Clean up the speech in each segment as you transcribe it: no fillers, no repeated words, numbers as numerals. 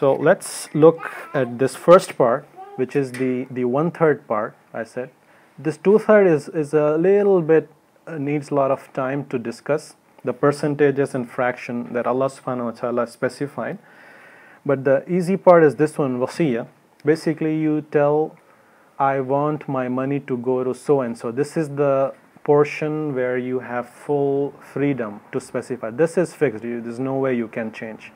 So let's look at this first part, which is the 1/3 part. I said this 2/3 is a little bit needs a lot of time to discuss the percentages and fraction that Allah subhanahu wa ta'ala specified. But the easy part is this one, wasiyah. Basically you tell, I want my money to go to so and so. This is the portion where you have full freedom to specify. This is fixed. There's no way you can change.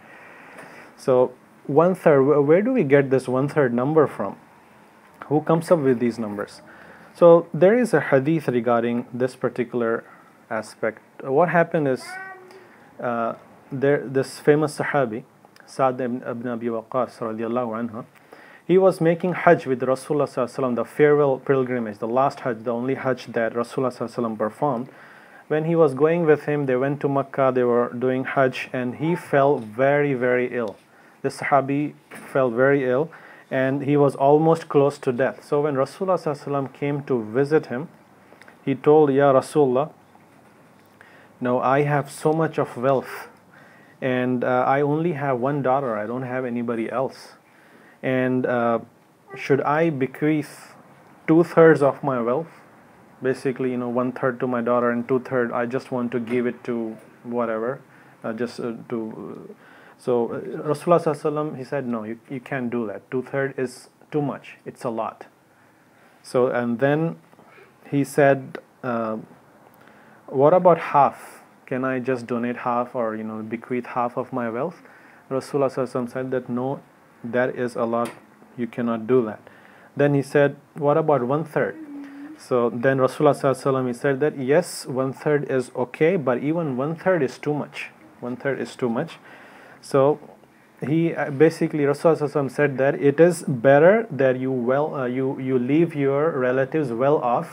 So 1/3, where do we get this 1/3 number from? Who comes up with these numbers? So there is a hadith regarding this particular aspect. What happened is this famous Sahabi, Sa'd ibn Abi Waqqas radiallahu anhu, he was making Hajj with Rasulullah sallallahu alaihi wasallam, the farewell pilgrimage, the last Hajj, the only Hajj that Rasulullah sallallahu alaihi wasallam performed. When he was going with him, they went to Makkah, they were doing Hajj, and he fell very, very ill. This Sahabi fell very ill, and he was almost close to death. So when Rasulullah sallallahu alaihi wasallam came to visit him, he told, Ya Rasulullah, no, I have so much of wealth, and I only have one daughter, I don't have anybody else. And should I bequeath 2/3 of my wealth? Basically, 1/3 to my daughter and 2/3 I just want to give it to whatever, So Rasulullah sallallahu alaihi wasallam, he said, no, you can't do that. 2/3 is too much. It's a lot. So, and then he said, what about half? Can I just donate half or, bequeath half of my wealth? Rasulullah sallallahu alaihi wasallam said that no, that is a lot. You cannot do that. Then he said, what about 1/3? So then Rasulullah sallallahu alaihi wasallam, he said that yes, 1/3 is okay, but even 1/3 is too much. 1/3 is too much. So he basically, Rasulullah sallallahu alaihi wasallam said that it is better that you leave your relatives well off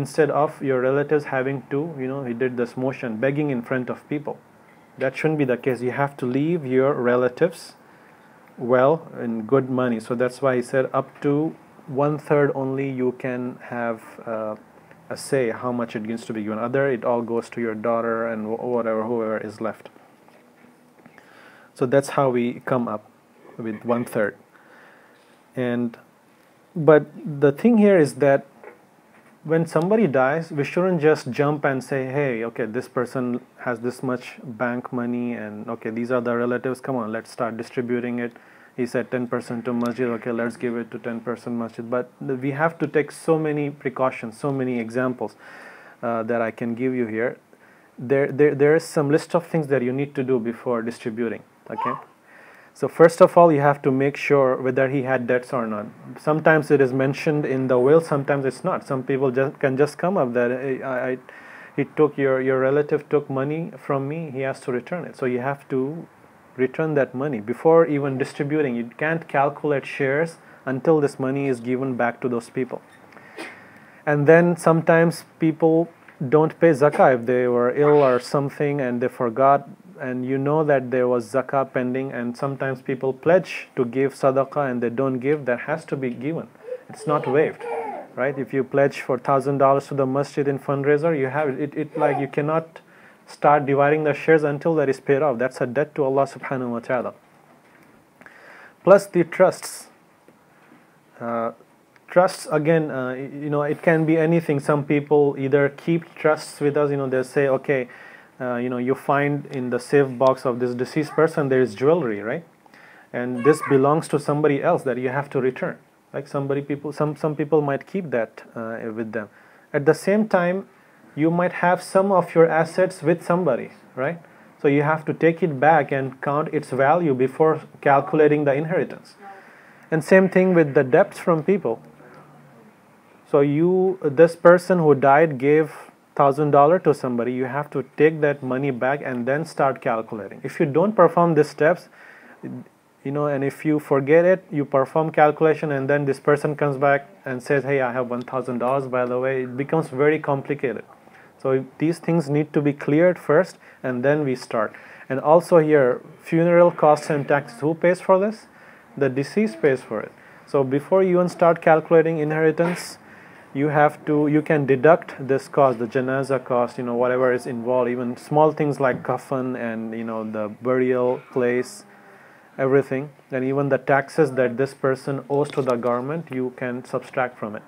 instead of your relatives having to, he did this motion, begging in front of people. That shouldn't be the case. You have to leave your relatives well in good money. So that's why he said up to 1/3 only you can have a say how much it needs to be given. Other, it all goes to your daughter and whoever is left. So that's how we come up with 1/3. But the thing here is that when somebody dies, we shouldn't just jump and say, hey, okay, this person has this much bank money, and okay, these are the relatives, come on, let's start distributing it. He said 10% to masjid, okay, let's give it to 10% masjid. But we have to take so many precautions, so many examples that I can give you here. There is some list of things that you need to do before distributing, okay? So first of all, you have to make sure whether he had debts or not. Sometimes it is mentioned in the will, sometimes it's not. Some people can just come up that he took your relative took money from me, he has to return it. So you have to return that money before even distributing. You can't calculate shares until this money is given back to those people. And then sometimes people don't pay zakah if they were ill or something and they forgot, and that there was zakah pending, and sometimes people pledge to give sadaqah and they don't give. That has to be given. It's not waived, right? If you pledge for $1,000 to the masjid in fundraiser, you have it like you cannot start dividing the shares until that is paid off. That's a debt to Allah subhanahu wa ta'ala. Plus the trusts. Trusts, again, it can be anything. Some people either keep trusts with us, they say, okay, you find in the safe box of this deceased person there is jewelry, right? And this belongs to somebody else that you have to return. Like some people might keep that with them. At the same time, you might have some of your assets with somebody, right? So you have to take it back and count its value before calculating the inheritance. And same thing with the debts from people. So this person who died gave $1,000 to somebody, you have to take that money back and then start calculating. If you don't perform these steps, and if you forget it, you perform calculation and then this person comes back and says, hey, I have $1,000 by the way, it becomes very complicated. So these things need to be cleared first and then we start. And also here, funeral costs and taxes, who pays for this? The deceased pays for it. So before you even start calculating inheritance, you can deduct this cost, the janaza cost, whatever is involved, even small things like coffin and the burial place, everything, and even the taxes that this person owes to the government, you can subtract from it.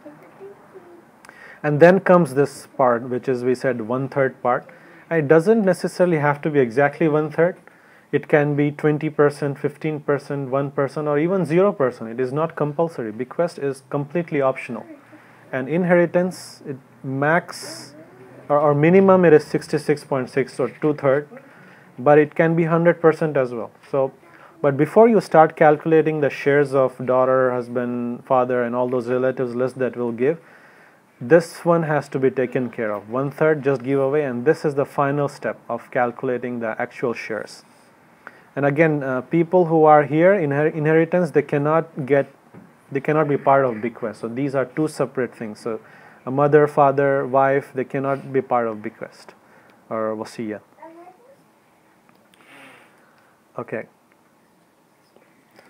And then comes this part, which is, we said, 1/3 part. And it doesn't necessarily have to be exactly 1/3. It can be 20%, 15%, 1%, or even 0%. It is not compulsory. Bequest is completely optional. And inheritance, it max or minimum, it is 66.6, or 2/3, but it can be 100% as well. So, but before you start calculating the shares of daughter, husband, father, and all those relatives list that we'll give, this one has to be taken care of. 1/3 just give away, and this is the final step of calculating the actual shares. And again, people who are here in inheritance, they cannot be part of bequest. So these are two separate things. So a mother, father, wife, they cannot be part of bequest or wasiyah. Okay.